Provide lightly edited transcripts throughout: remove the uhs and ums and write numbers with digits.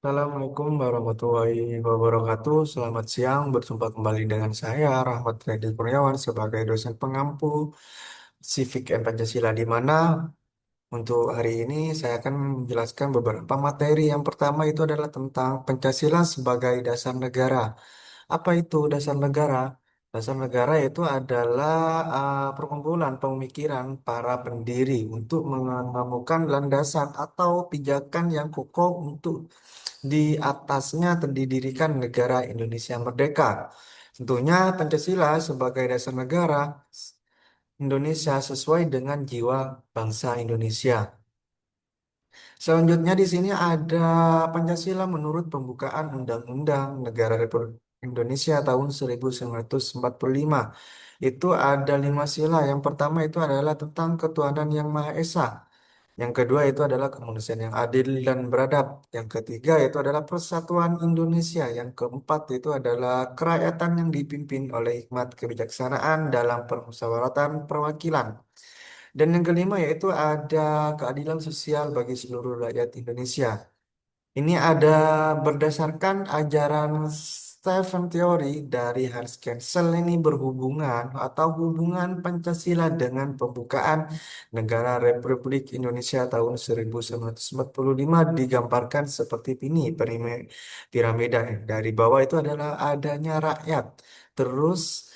Assalamualaikum warahmatullahi wabarakatuh. Selamat siang, berjumpa kembali dengan saya Rahmat Redi Kurniawan sebagai dosen pengampu Civic and Pancasila di mana untuk hari ini saya akan menjelaskan beberapa materi. Yang pertama itu adalah tentang Pancasila sebagai dasar negara. Apa itu dasar negara? Dasar negara itu adalah perkumpulan pemikiran para pendiri untuk menemukan landasan atau pijakan yang kokoh untuk di atasnya terdirikan negara Indonesia merdeka. Tentunya Pancasila sebagai dasar negara Indonesia sesuai dengan jiwa bangsa Indonesia. Selanjutnya di sini ada Pancasila menurut pembukaan Undang-Undang Negara Republik Indonesia tahun 1945. Itu ada 5 sila. Yang pertama itu adalah tentang ketuhanan yang Maha Esa. Yang kedua itu adalah kemanusiaan yang adil dan beradab. Yang ketiga itu adalah persatuan Indonesia. Yang keempat itu adalah kerakyatan yang dipimpin oleh hikmat kebijaksanaan dalam permusyawaratan perwakilan. Dan yang kelima yaitu ada keadilan sosial bagi seluruh rakyat Indonesia. Ini ada berdasarkan ajaran Stephen Theory dari Hans Kelsen ini berhubungan atau hubungan Pancasila dengan pembukaan Negara Republik Indonesia tahun 1945 digambarkan seperti ini piramida. Dari bawah itu adalah adanya rakyat. Terus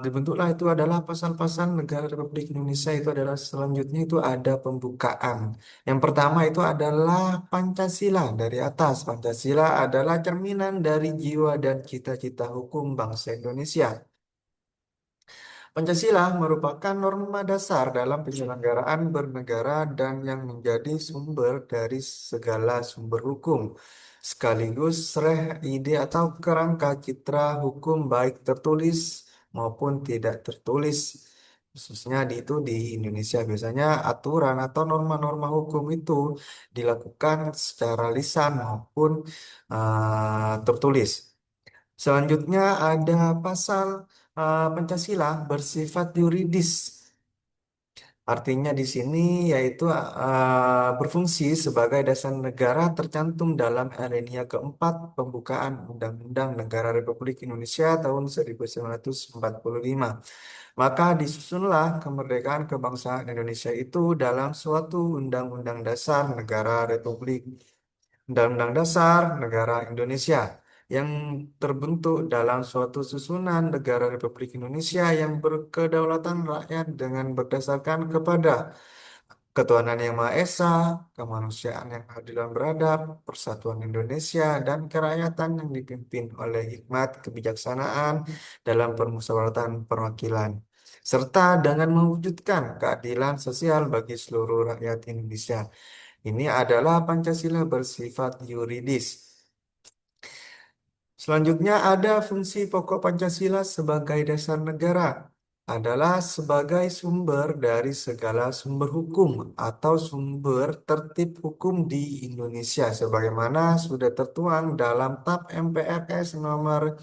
dibentuklah itu adalah pasal-pasal Negara Republik Indonesia itu adalah selanjutnya itu ada pembukaan. Yang pertama itu adalah Pancasila dari atas. Pancasila adalah cerminan dari jiwa dan cita-cita hukum bangsa Indonesia. Pancasila merupakan norma dasar dalam penyelenggaraan bernegara dan yang menjadi sumber dari segala sumber hukum, sekaligus reh ide atau kerangka citra hukum baik tertulis maupun tidak tertulis. Khususnya di Indonesia biasanya aturan atau norma-norma hukum itu dilakukan secara lisan maupun tertulis. Selanjutnya ada pasal Pancasila bersifat yuridis. Artinya di sini yaitu berfungsi sebagai dasar negara tercantum dalam alinea keempat pembukaan Undang-Undang Negara Republik Indonesia tahun 1945. Maka disusunlah kemerdekaan kebangsaan Indonesia itu dalam suatu Undang-Undang Dasar Negara Republik Undang-Undang Dasar Negara Indonesia yang terbentuk dalam suatu susunan negara Republik Indonesia yang berkedaulatan rakyat dengan berdasarkan kepada ketuhanan yang Maha Esa, kemanusiaan yang adil dan beradab, persatuan Indonesia, dan kerakyatan yang dipimpin oleh hikmat kebijaksanaan dalam permusyawaratan perwakilan, serta dengan mewujudkan keadilan sosial bagi seluruh rakyat Indonesia. Ini adalah Pancasila bersifat yuridis. Selanjutnya ada fungsi pokok Pancasila sebagai dasar negara adalah sebagai sumber dari segala sumber hukum atau sumber tertib hukum di Indonesia sebagaimana sudah tertuang dalam TAP MPRS nomor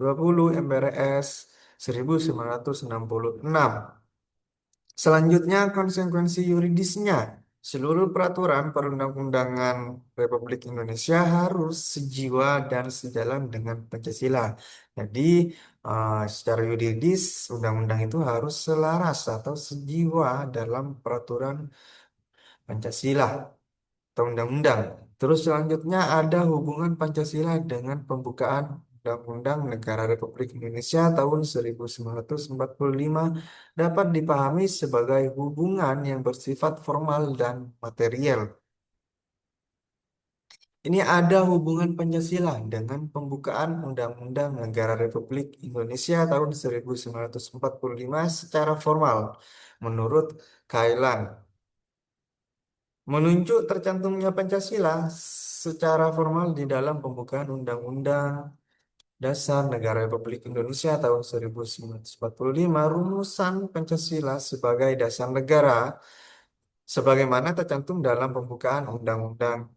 20 MPRS 1966. Selanjutnya, konsekuensi yuridisnya. Seluruh peraturan perundang-undangan Republik Indonesia harus sejiwa dan sejalan dengan Pancasila. Jadi, secara yuridis, undang-undang itu harus selaras atau sejiwa dalam peraturan Pancasila atau undang-undang. Terus selanjutnya ada hubungan Pancasila dengan pembukaan Undang-Undang Negara Republik Indonesia tahun 1945 dapat dipahami sebagai hubungan yang bersifat formal dan material. Ini ada hubungan Pancasila dengan pembukaan Undang-Undang Negara Republik Indonesia tahun 1945 secara formal menurut Kailan. Menunjuk tercantumnya Pancasila secara formal di dalam pembukaan Undang-Undang Dasar Negara Republik Indonesia tahun 1945, rumusan Pancasila sebagai dasar negara sebagaimana tercantum dalam pembukaan Undang-Undang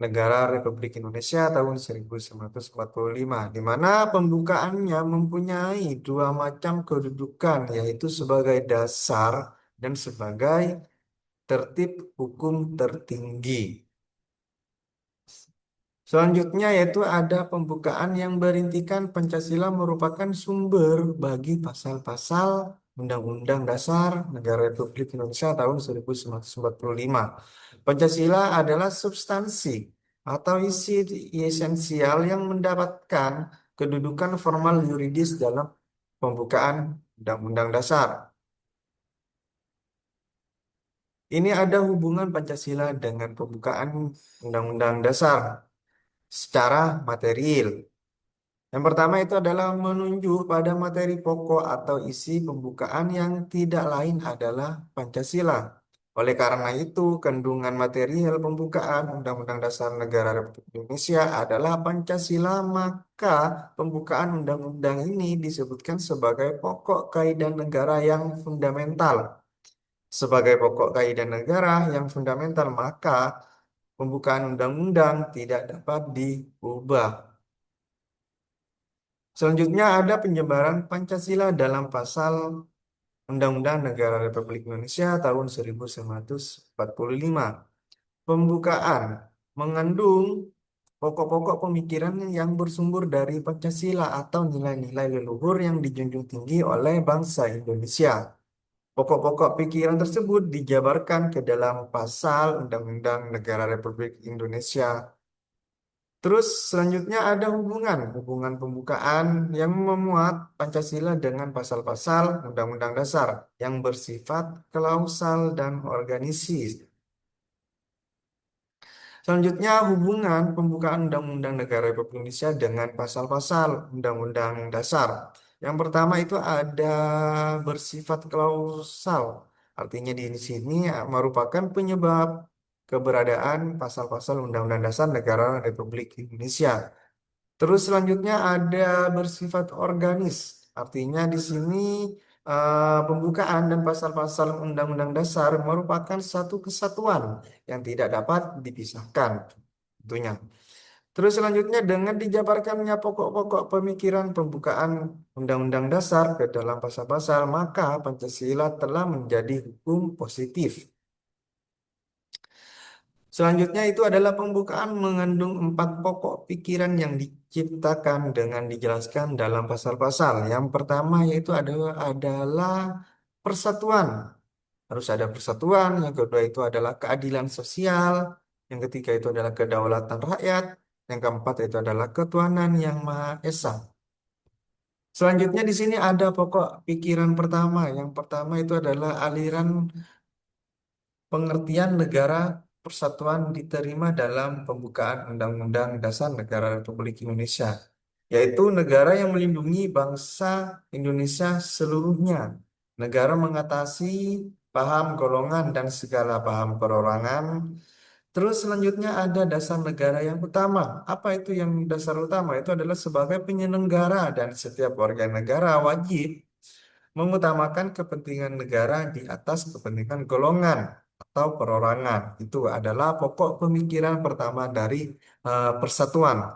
Negara Republik Indonesia tahun 1945, di mana pembukaannya mempunyai dua macam kedudukan, yaitu sebagai dasar dan sebagai tertib hukum tertinggi. Selanjutnya yaitu ada pembukaan yang berintikan Pancasila merupakan sumber bagi pasal-pasal Undang-Undang Dasar Negara Republik Indonesia tahun 1945. Pancasila adalah substansi atau isi esensial yang mendapatkan kedudukan formal yuridis dalam pembukaan Undang-Undang Dasar. Ini ada hubungan Pancasila dengan pembukaan Undang-Undang Dasar secara material. Yang pertama itu adalah menunjuk pada materi pokok atau isi pembukaan yang tidak lain adalah Pancasila. Oleh karena itu, kandungan material pembukaan Undang-Undang Dasar Negara Republik Indonesia adalah Pancasila, maka pembukaan undang-undang ini disebutkan sebagai pokok kaidah negara yang fundamental. Sebagai pokok kaidah negara yang fundamental, maka pembukaan undang-undang tidak dapat diubah. Selanjutnya ada penyebaran Pancasila dalam pasal Undang-Undang Negara Republik Indonesia tahun 1945. Pembukaan mengandung pokok-pokok pemikiran yang bersumber dari Pancasila atau nilai-nilai leluhur yang dijunjung tinggi oleh bangsa Indonesia. Pokok-pokok pikiran tersebut dijabarkan ke dalam pasal Undang-Undang Negara Republik Indonesia. Terus selanjutnya ada hubungan pembukaan yang memuat Pancasila dengan pasal-pasal Undang-Undang Dasar yang bersifat klausal dan organisis. Selanjutnya hubungan pembukaan Undang-Undang Negara Republik Indonesia dengan pasal-pasal Undang-Undang Dasar. Yang pertama itu ada bersifat klausal. Artinya di sini merupakan penyebab keberadaan pasal-pasal Undang-Undang Dasar Negara Republik Indonesia. Terus selanjutnya ada bersifat organis. Artinya di sini pembukaan dan pasal-pasal Undang-Undang Dasar merupakan satu kesatuan yang tidak dapat dipisahkan tentunya. Terus selanjutnya dengan dijabarkannya pokok-pokok pemikiran pembukaan Undang-Undang Dasar ke dalam pasal-pasal, maka Pancasila telah menjadi hukum positif. Selanjutnya itu adalah pembukaan mengandung 4 pokok pikiran yang diciptakan dengan dijelaskan dalam pasal-pasal. Yang pertama yaitu adalah persatuan. Harus ada persatuan. Yang kedua itu adalah keadilan sosial. Yang ketiga itu adalah kedaulatan rakyat. Yang keempat itu adalah ketuhanan yang Maha Esa. Selanjutnya di sini ada pokok pikiran pertama. Yang pertama itu adalah aliran pengertian negara persatuan diterima dalam pembukaan Undang-Undang Dasar Negara Republik Indonesia, yaitu negara yang melindungi bangsa Indonesia seluruhnya. Negara mengatasi paham golongan dan segala paham perorangan. Terus selanjutnya ada dasar negara yang utama. Apa itu yang dasar utama? Itu adalah sebagai penyelenggara dan setiap warga negara wajib mengutamakan kepentingan negara di atas kepentingan golongan atau perorangan. Itu adalah pokok pemikiran pertama dari persatuan.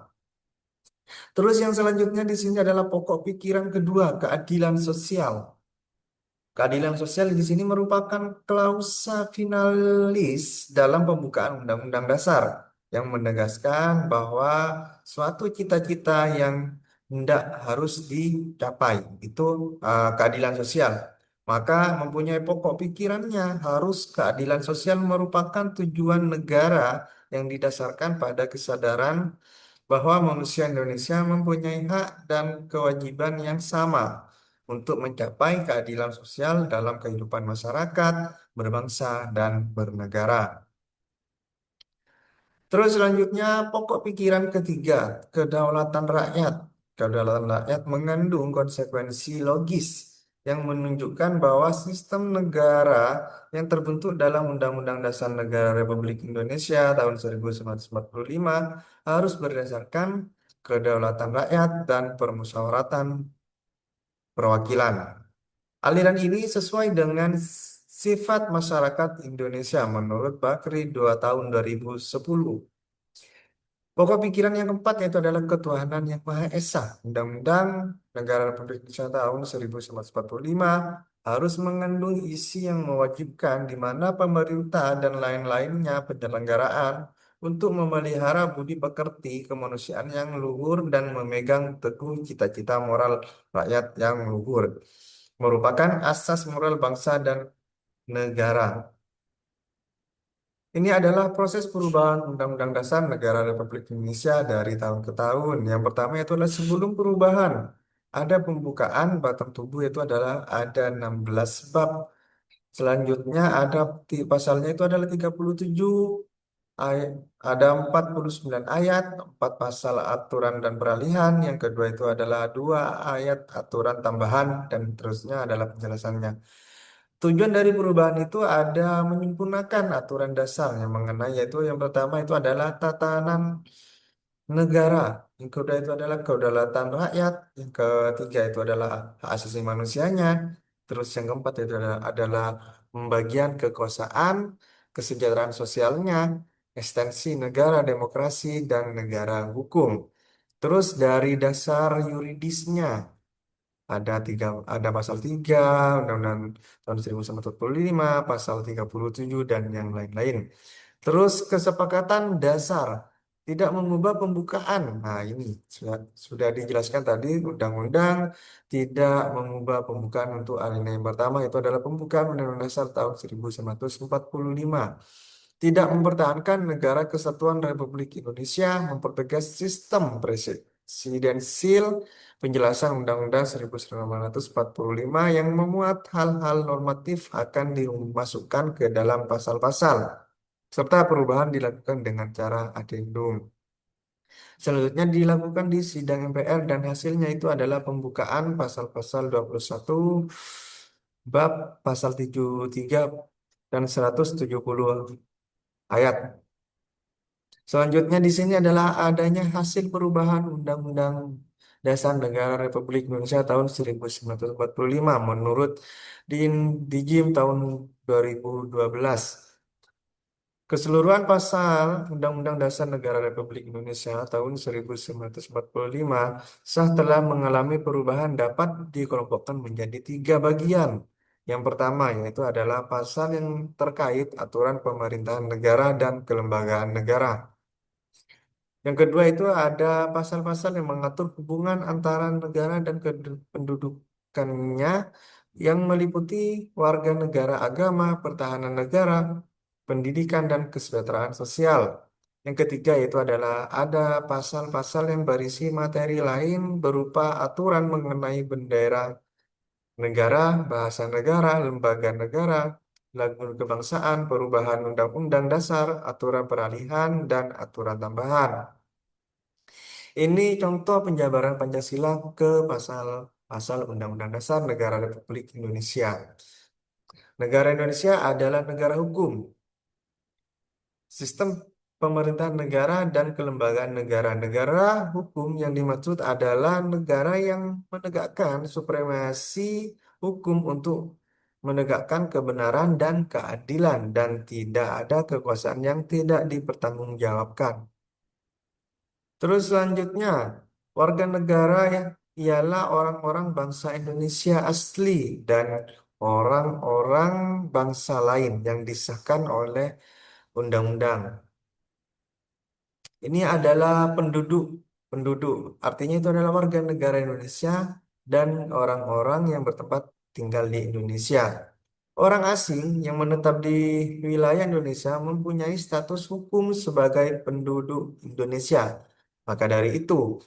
Terus yang selanjutnya di sini adalah pokok pikiran kedua, keadilan sosial. Keadilan sosial di sini merupakan klausa finalis dalam pembukaan Undang-Undang Dasar yang menegaskan bahwa suatu cita-cita yang hendak harus dicapai itu keadilan sosial. Maka mempunyai pokok pikirannya harus keadilan sosial merupakan tujuan negara yang didasarkan pada kesadaran bahwa manusia Indonesia mempunyai hak dan kewajiban yang sama untuk mencapai keadilan sosial dalam kehidupan masyarakat, berbangsa, dan bernegara. Terus selanjutnya pokok pikiran ketiga, kedaulatan rakyat. Kedaulatan rakyat mengandung konsekuensi logis yang menunjukkan bahwa sistem negara yang terbentuk dalam Undang-Undang Dasar Negara Republik Indonesia tahun 1945 harus berdasarkan kedaulatan rakyat dan permusyawaratan perwakilan. Aliran ini sesuai dengan sifat masyarakat Indonesia menurut Bakri 2 tahun 2010. Pokok pikiran yang keempat yaitu adalah ketuhanan yang Maha Esa. Undang-Undang Negara Republik Indonesia tahun 1945 harus mengandung isi yang mewajibkan di mana pemerintah dan lain-lainnya penyelenggaraan untuk memelihara budi pekerti kemanusiaan yang luhur dan memegang teguh cita-cita moral rakyat yang luhur, merupakan asas moral bangsa dan negara. Ini adalah proses perubahan Undang-Undang Dasar Negara Republik Indonesia dari tahun ke tahun. Yang pertama itu adalah sebelum perubahan. Ada pembukaan batang tubuh itu adalah ada 16 bab. Selanjutnya ada pasalnya itu adalah 37 ayat, ada 49 ayat, 4 pasal aturan dan peralihan. Yang kedua itu adalah 2 ayat aturan tambahan dan terusnya adalah penjelasannya. Tujuan dari perubahan itu ada menyempurnakan aturan dasar yang mengenai yaitu yang pertama itu adalah tatanan negara, yang kedua itu adalah kedaulatan rakyat, yang ketiga itu adalah hak asasi manusianya, terus yang keempat itu adalah pembagian kekuasaan, kesejahteraan sosialnya, ekstensi negara demokrasi dan negara hukum. Terus dari dasar yuridisnya ada pasal 3 Undang-Undang tahun 1945, pasal 37 dan yang lain-lain. Terus kesepakatan dasar tidak mengubah pembukaan. Nah, ini sudah dijelaskan tadi undang-undang tidak mengubah pembukaan untuk alinea yang pertama itu adalah pembukaan Undang-Undang Dasar tahun 1945. Tidak mempertahankan negara kesatuan Republik Indonesia, mempertegas sistem presidensil, penjelasan Undang-Undang 1945 yang memuat hal-hal normatif akan dimasukkan ke dalam pasal-pasal serta perubahan dilakukan dengan cara adendum. Selanjutnya dilakukan di sidang MPR dan hasilnya itu adalah pembukaan pasal-pasal 21 bab pasal 73 dan 170 ayat. Selanjutnya di sini adalah adanya hasil perubahan Undang-Undang Dasar Negara Republik Indonesia tahun 1945 menurut Dijim tahun 2012. Keseluruhan pasal Undang-Undang Dasar Negara Republik Indonesia tahun 1945 sah telah mengalami perubahan dapat dikelompokkan menjadi 3 bagian. Yang pertama yaitu adalah pasal yang terkait aturan pemerintahan negara dan kelembagaan negara. Yang kedua itu ada pasal-pasal yang mengatur hubungan antara negara dan pendudukannya yang meliputi warga negara, agama, pertahanan negara, pendidikan, dan kesejahteraan sosial. Yang ketiga itu adalah ada pasal-pasal yang berisi materi lain berupa aturan mengenai bendera negara, bahasa negara, lembaga negara, lagu kebangsaan, perubahan undang-undang dasar, aturan peralihan, dan aturan tambahan. Ini contoh penjabaran Pancasila ke pasal-pasal Undang-Undang Dasar Negara Republik Indonesia. Negara Indonesia adalah negara hukum. Sistem pemerintahan negara dan kelembagaan negara. Negara hukum yang dimaksud adalah negara yang menegakkan supremasi hukum untuk menegakkan kebenaran dan keadilan dan tidak ada kekuasaan yang tidak dipertanggungjawabkan. Terus selanjutnya, warga negara yang ialah orang-orang bangsa Indonesia asli dan orang-orang bangsa lain yang disahkan oleh undang-undang. Ini adalah penduduk, penduduk. Artinya itu adalah warga negara Indonesia dan orang-orang yang bertempat tinggal di Indonesia. Orang asing yang menetap di wilayah Indonesia mempunyai status hukum sebagai penduduk Indonesia. Maka dari itu,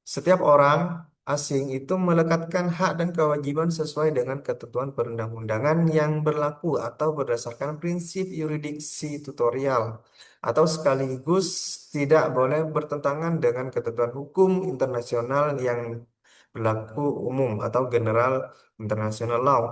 setiap orang asing itu melekatkan hak dan kewajiban sesuai dengan ketentuan perundang-undangan yang berlaku atau berdasarkan prinsip yuridiksi tutorial atau sekaligus tidak boleh bertentangan dengan ketentuan hukum internasional yang berlaku umum atau general international law.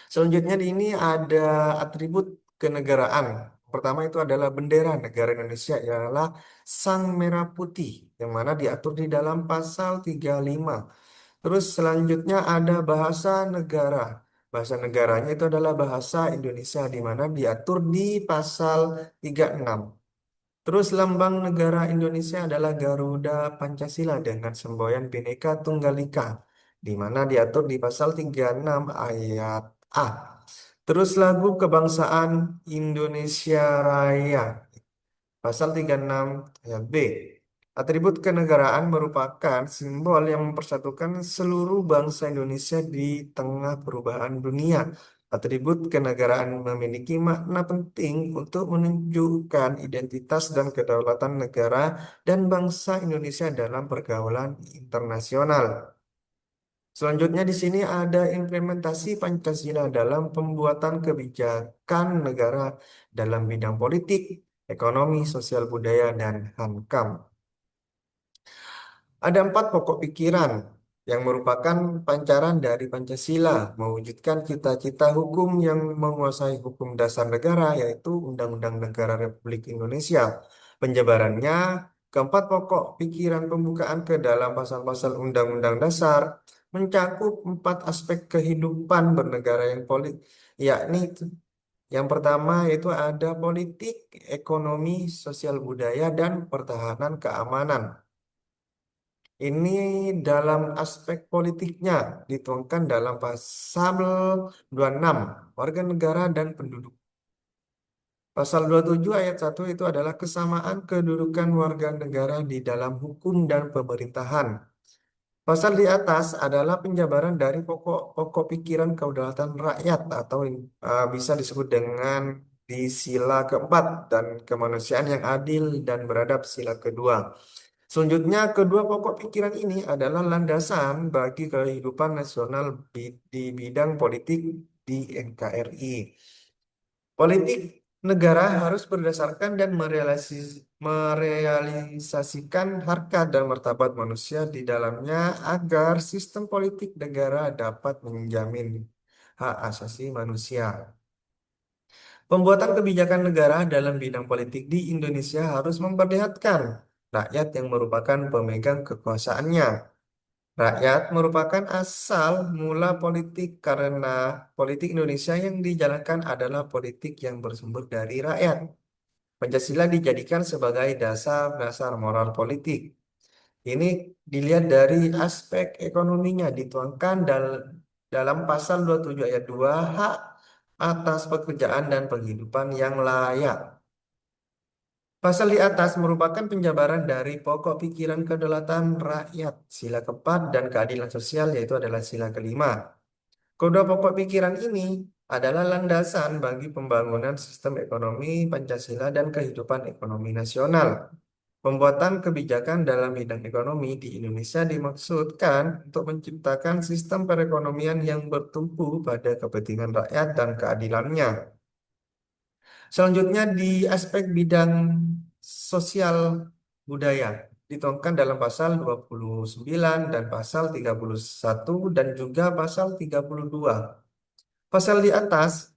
Selanjutnya di ini ada atribut kenegaraan. Pertama itu adalah bendera negara Indonesia ialah sang merah putih yang mana diatur di dalam pasal 35. Terus selanjutnya ada bahasa negara. Bahasa negaranya itu adalah bahasa Indonesia di mana diatur di pasal 36. Terus lambang negara Indonesia adalah Garuda Pancasila dengan semboyan Bhinneka Tunggal Ika di mana diatur di pasal 36 ayat A. Terus lagu kebangsaan Indonesia Raya. Pasal 36 ayat B. Atribut kenegaraan merupakan simbol yang mempersatukan seluruh bangsa Indonesia di tengah perubahan dunia. Atribut kenegaraan memiliki makna penting untuk menunjukkan identitas dan kedaulatan negara dan bangsa Indonesia dalam pergaulan internasional. Selanjutnya di sini ada implementasi Pancasila dalam pembuatan kebijakan negara dalam bidang politik, ekonomi, sosial budaya, dan HANKAM. Ada empat pokok pikiran yang merupakan pancaran dari Pancasila, mewujudkan cita-cita hukum yang menguasai hukum dasar negara, yaitu Undang-Undang Negara Republik Indonesia. Penjabarannya, keempat pokok pikiran pembukaan ke dalam pasal-pasal Undang-Undang Dasar mencakup empat aspek kehidupan bernegara yang yakni yang pertama yaitu ada politik, ekonomi, sosial budaya, dan pertahanan keamanan. Ini dalam aspek politiknya dituangkan dalam pasal 26 warga negara dan penduduk. Pasal 27 ayat 1 itu adalah kesamaan kedudukan warga negara di dalam hukum dan pemerintahan. Pasal di atas adalah penjabaran dari pokok-pokok pikiran kedaulatan rakyat atau bisa disebut dengan di sila keempat dan kemanusiaan yang adil dan beradab sila kedua. Selanjutnya, kedua pokok pikiran ini adalah landasan bagi kehidupan nasional di bidang politik di NKRI. Politik negara harus berdasarkan dan merealisasikan harkat dan martabat manusia di dalamnya agar sistem politik negara dapat menjamin hak asasi manusia. Pembuatan kebijakan negara dalam bidang politik di Indonesia harus memperlihatkan rakyat yang merupakan pemegang kekuasaannya. Rakyat merupakan asal mula politik karena politik Indonesia yang dijalankan adalah politik yang bersumber dari rakyat. Pancasila dijadikan sebagai dasar-dasar moral politik. Ini dilihat dari aspek ekonominya dituangkan dalam pasal 27 ayat 2 hak atas pekerjaan dan penghidupan yang layak. Pasal di atas merupakan penjabaran dari pokok pikiran kedaulatan rakyat, sila keempat, dan keadilan sosial, yaitu adalah sila kelima. Kedua pokok pikiran ini adalah landasan bagi pembangunan sistem ekonomi Pancasila dan kehidupan ekonomi nasional. Pembuatan kebijakan dalam bidang ekonomi di Indonesia dimaksudkan untuk menciptakan sistem perekonomian yang bertumpu pada kepentingan rakyat dan keadilannya. Selanjutnya di aspek bidang sosial budaya dituangkan dalam pasal 29 dan pasal 31 dan juga pasal 32. Pasal di atas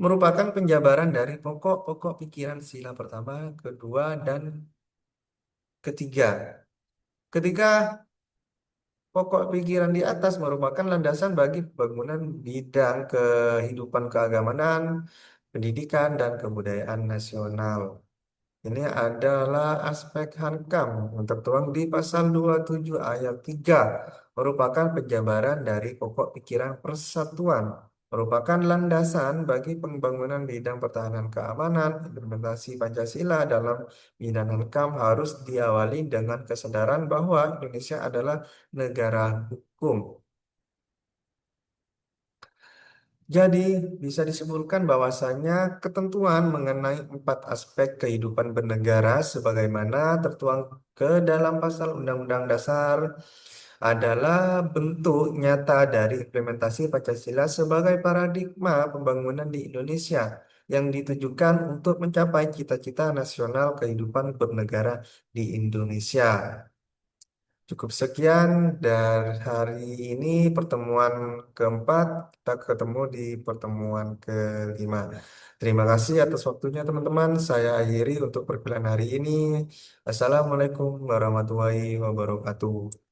merupakan penjabaran dari pokok-pokok pikiran sila pertama, kedua, dan ketiga. Ketika pokok pikiran di atas merupakan landasan bagi pembangunan bidang kehidupan keagamaan, pendidikan, dan kebudayaan nasional. Ini adalah aspek hankam yang tertuang di pasal 27 ayat 3, merupakan penjabaran dari pokok pikiran persatuan, merupakan landasan bagi pembangunan bidang pertahanan keamanan. Implementasi Pancasila dalam bidang hankam harus diawali dengan kesadaran bahwa Indonesia adalah negara hukum. Jadi, bisa disimpulkan bahwasanya ketentuan mengenai empat aspek kehidupan bernegara sebagaimana tertuang ke dalam pasal Undang-Undang Dasar adalah bentuk nyata dari implementasi Pancasila sebagai paradigma pembangunan di Indonesia yang ditujukan untuk mencapai cita-cita nasional kehidupan bernegara di Indonesia. Cukup sekian dari hari ini pertemuan keempat. Kita ketemu di pertemuan kelima. Terima kasih atas waktunya teman-teman. Saya akhiri untuk perkuliahan hari ini. Assalamualaikum warahmatullahi wabarakatuh.